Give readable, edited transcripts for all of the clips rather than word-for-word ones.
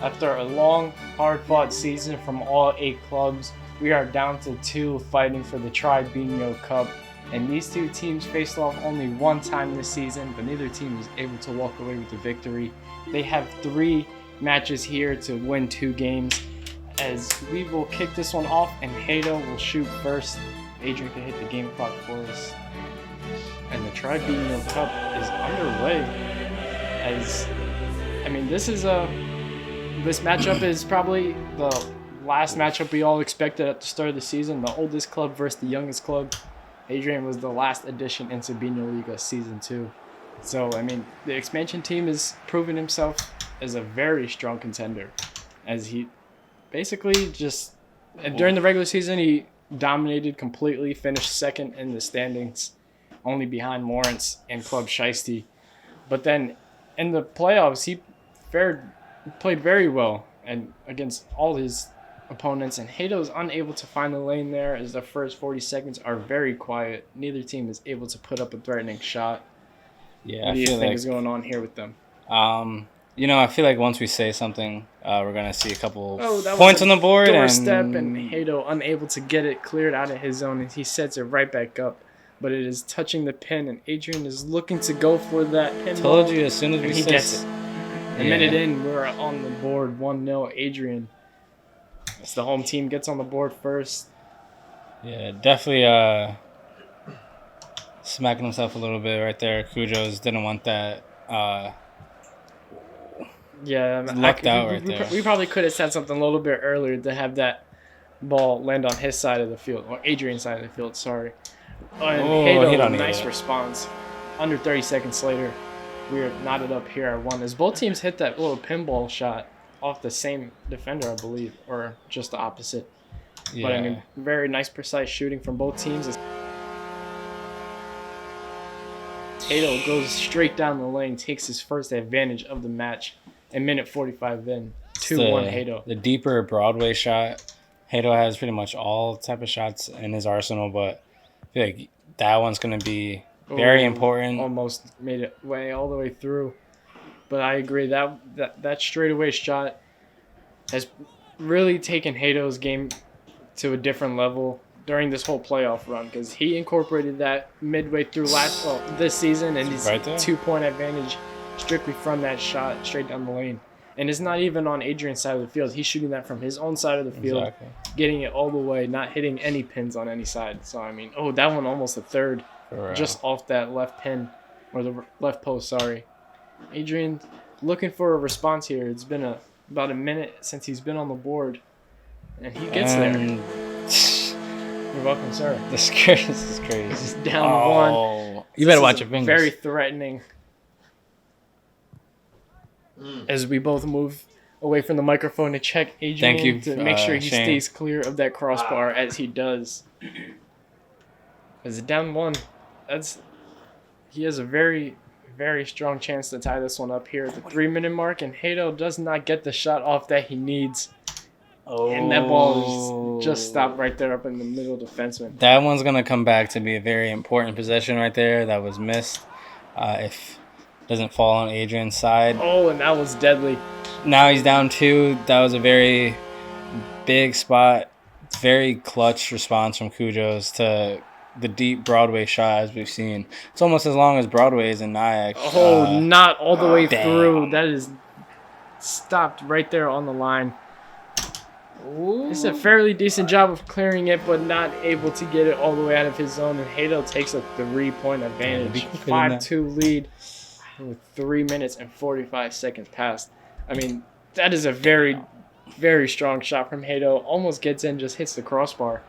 After a long, hard-fought season from all 8 clubs, we are down to 2 fighting for the Biñho Cup. And these 2 teams faced off only one time this season, but neither team was able to walk away with the victory. They have 3 matches here to win 2 games. As we will kick this one off, and Hayden will shoot first. Adrian can hit the game clock for us. And the Biñho Cup is underway. This matchup is probably the last matchup we all expected at the start of the season. The oldest club versus the youngest club. Adrian was the last addition into Biñholiga Season 2. So, the expansion team has proven himself as a very strong contender. As he basically during the regular season, he dominated completely, finished second in the standings, only behind Lawrence and Club Shiesty. But then in the playoffs, he played very well and against all his opponents, and Hayden was unable to find the lane there as the first 40 seconds are very quiet. Neither team is able to put up a threatening shot. Yeah, what do you think is going on here with them? I feel like once we say something, we're going to see a couple that points on the board. Doorstep, and Hayden unable to get it cleared out of his zone, and he sets it right back up. But it is touching the pin, and Adrian is looking to go for that pin. Told you as soon as he gets it. A minute in, we're on the board 1-0 Adrian. As the home team gets on the board first. Yeah, definitely smacking himself a little bit right there. Cujo's didn't want that. Lucked out right there. We probably could have said something a little bit earlier to have that ball land on his side of the field, or Adrian's side of the field, sorry. And nice response. Under 30 seconds later, we are knotted up here at 1. As both teams hit that little pinball shot off the same defender, I believe, or just the opposite. Yeah. But very nice, precise shooting from both teams. Hayden goes straight down the lane, takes his first advantage of the match. A minute 45 in, 2-1 Hayden. The deeper Broadway shot. Hayden has pretty much all type of shots in his arsenal, but I feel like that one's going to be very important. Almost made it all the way through. But I agree, that straightaway shot has really taken Hayden's game to a different level during this whole playoff run, because he incorporated that midway through this season, and his 2-point advantage strictly from that shot straight down the lane. And it's not even on Adrian's side of the field. He's shooting that from his own side of the field, getting it all the way, not hitting any pins on any side. So, that one almost a third, just off that left pin, or the left post, sorry. Adrian looking for a response here. It's been about a minute since he's been on the board, and he gets there. You're welcome, sir. This is crazy. He's down 1. You better watch your fingers. Very threatening. As we both move away from the microphone to check Adrian to make sure he stays clear of that crossbar, as he does. As down 1, he has a very, very strong chance to tie this one up here at the 3-minute mark, and Hayden does not get the shot off that he needs. And that ball is just stopped right there up in the middle defenseman. That one's going to come back to be a very important possession right there that was missed. If it doesn't fall on Adrian's side. And that was deadly. Now he's down 2. That was a very big spot. Very clutch response from Cujo's to the deep Broadway shot, as we've seen. It's almost as long as Broadway's in Nyack. Not all the way through. That is stopped right there on the line. It's a fairly decent job of clearing it, but not able to get it all the way out of his zone. And Hayden takes a 3-point advantage. 5-2 lead with 3 minutes and 45 seconds passed. That is a very, very strong shot from Hayden. Almost gets in, just hits the crossbar.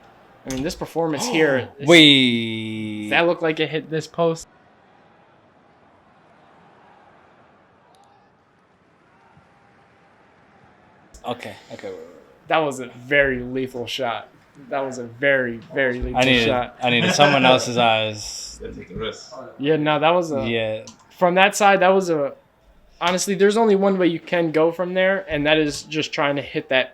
This performance here. That looked like it hit this post. Okay. That was a very lethal shot. That was a very, very lethal shot. I needed someone else's eyes. Yeah, no, that was from that side, that was honestly, there's only one way you can go from there, and that is just trying to hit that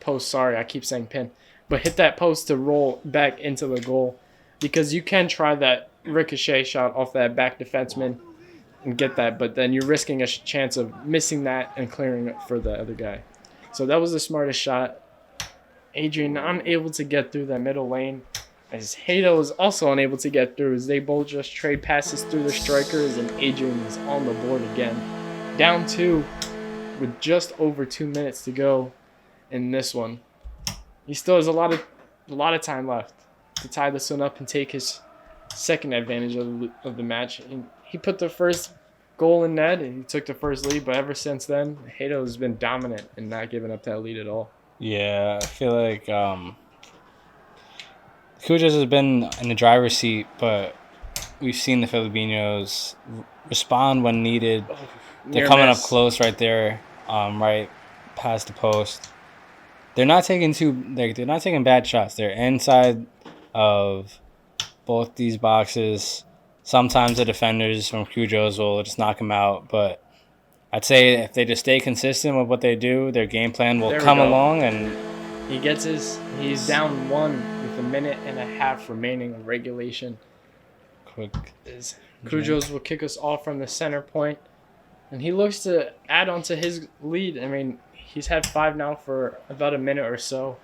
post. Sorry, I keep saying pin. But hit that post to roll back into the goal, because you can try that ricochet shot off that back defenseman and get that, but then you're risking a chance of missing that and clearing it for the other guy. So that was the smartest shot. Adrian unable to get through that middle lane, as Hayden is also unable to get through, as they both just trade passes through the strikers, and Adrian is on the board again. Down 2 with just over 2 minutes to go in this one. He still has a lot of time left to tie this one up and take his second advantage of the match. And he put the first goal in net and he took the first lead, but ever since then, Hayden has been dominant and not giving up that lead at all. Yeah, I feel like Cujo has been in the driver's seat, but we've seen the Filibiñhos respond when needed. They're coming up close right there, right past the post. They're not taking they're not taking bad shots. They're inside of both these boxes. Sometimes the defenders from Cujo's will just knock them out, but I'd say if they just stay consistent with what they do, their game plan will come along, and he's down 1 with 1.5 minutes remaining of regulation. Quick. Cujo's will kick us off from the center point, and he looks to add on to his lead. I mean, he's had 5 now for about a minute or so,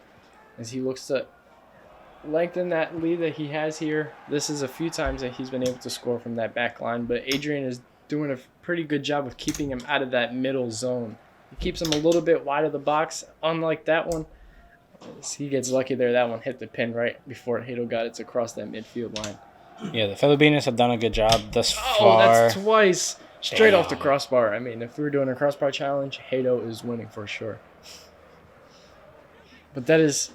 as he looks to lengthen that lead that he has here. This is a few times that he's been able to score from that back line, but Adrian is doing a pretty good job of keeping him out of that middle zone. He keeps him a little bit wide of the box, unlike that one. He gets lucky there. That one hit the pin right before Hayden got it to cross that midfield line. Yeah, the Filibiñhos have done a good job thus far. Oh, that's twice. Straight off the crossbar. I mean, if we were doing a crossbar challenge, Hayden is winning for sure. But that is...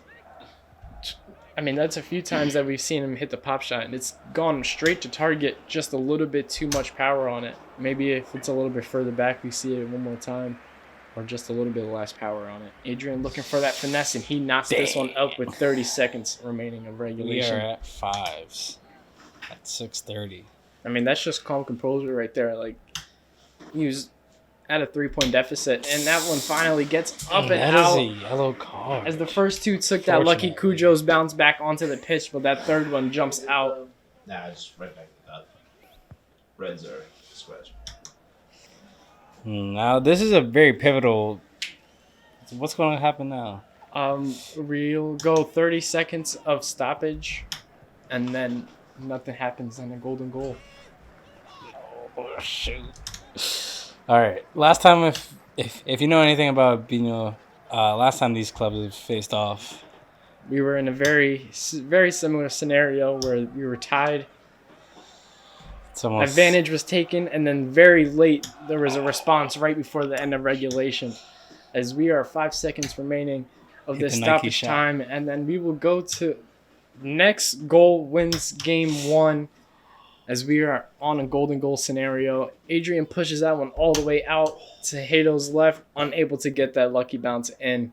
I mean, that's a few times that we've seen him hit the pop shot, and it's gone straight to target, just a little bit too much power on it. Maybe if it's a little bit further back, we see it one more time, or just a little bit less power on it. Adrian looking for that finesse, and he knocks this one up with 30 seconds remaining of regulation. We are at 5s at 6:30. I mean, that's just calm composure right there. Like, he was at a 3-point deficit, and that one finally gets up and out. That is a yellow card. As the first 2 took that lucky Cujo's bounce back onto the pitch, but that third one jumps out. Nah, just right back to that. Reds are squares. Now, this is a very pivotal... What's going to happen now? We'll go 30 seconds of stoppage, and then nothing happens in a golden goal. Oh, shoot. All right. Last time, if you know anything about Biñho, last time these clubs have faced off, we were in a very similar scenario where we were tied. Advantage was taken, and then very late there was a response right before the end of regulation, as we are 5 seconds remaining of this stoppage time, and then we will go to next goal wins game 1. As we are on a golden goal scenario, Adrian pushes that one all the way out to Hayden's left, unable to get that lucky bounce in.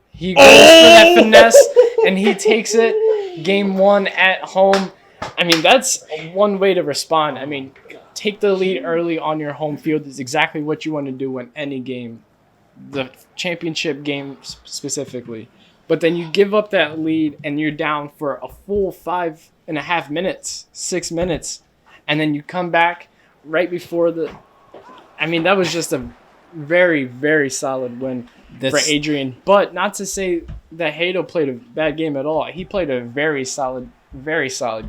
He goes for that finesse, and he takes it. Game 1 at home. I mean, that's one way to respond. I mean, take the lead early on your home field is exactly what you want to do in any game, the championship game specifically. But then you give up that lead, and you're down for a full 5.5 minutes, 6 minutes. And then you come back right before the... I mean, that was just a very, very solid win for Adrian. But not to say that Hayden played a bad game at all. He played a very solid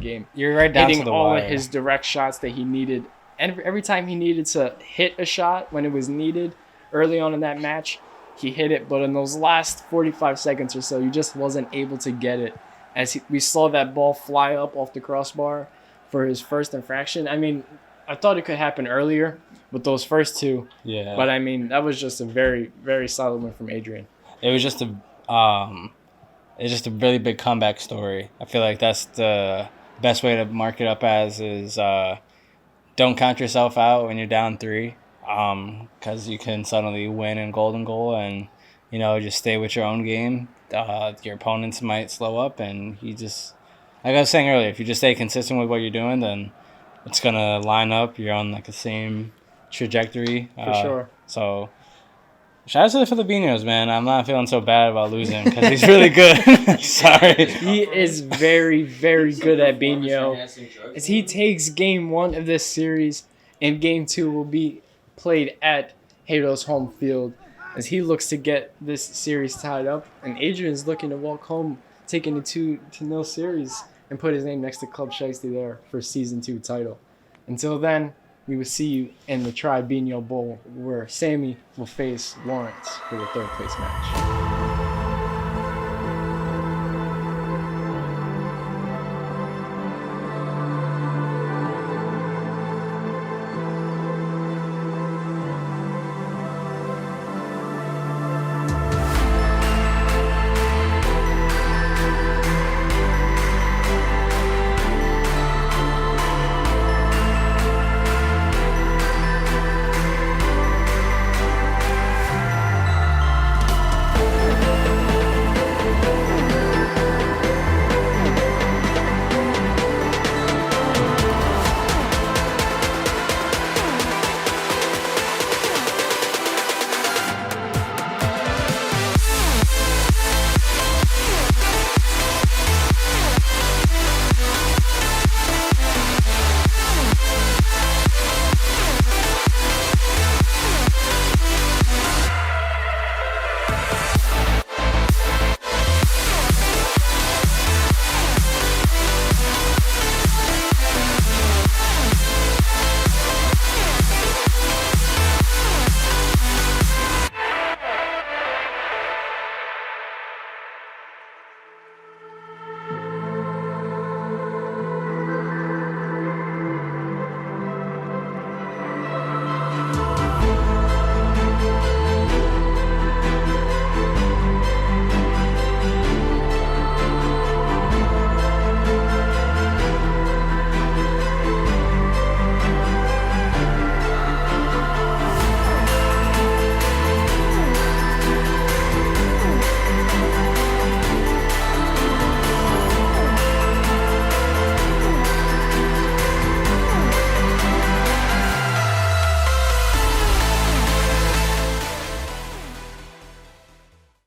game. You're right down to the hitting all wire. of his direct shots that he needed. And every time he needed to hit a shot when it was needed early on in that match, he hit it. But in those last 45 seconds or so, he just wasn't able to get it. As we saw that ball fly up off the crossbar for his first infraction. I mean, I thought it could happen earlier with those first 2. Yeah. But I mean, that was just a very, very solid win from Adrian. It was just a really big comeback story. I feel like that's the best way to mark it up as is don't count yourself out when you're down 3, because you can suddenly win in golden goal, and just stay with your own game. Your opponents might slow up, and you just, like I was saying earlier, if you just stay consistent with what you're doing, then it's gonna line up. You're on like the same trajectory. For sure. So shout out to the Filibiñhos, man. I'm not feeling so bad about losing because he's really good. Sorry. He is very, very good at Biñho. As he takes game 1 of this series And game 2 will be played at Hayden's home field as he looks to get this series tied up. And Adrian's looking to walk home, taking the 2-0 series and put his name next to Club Shiesty there for Season 2 title. Until then, we will see you in the Biñho Bowl where Sammy will face Lawrence for the 3rd place match.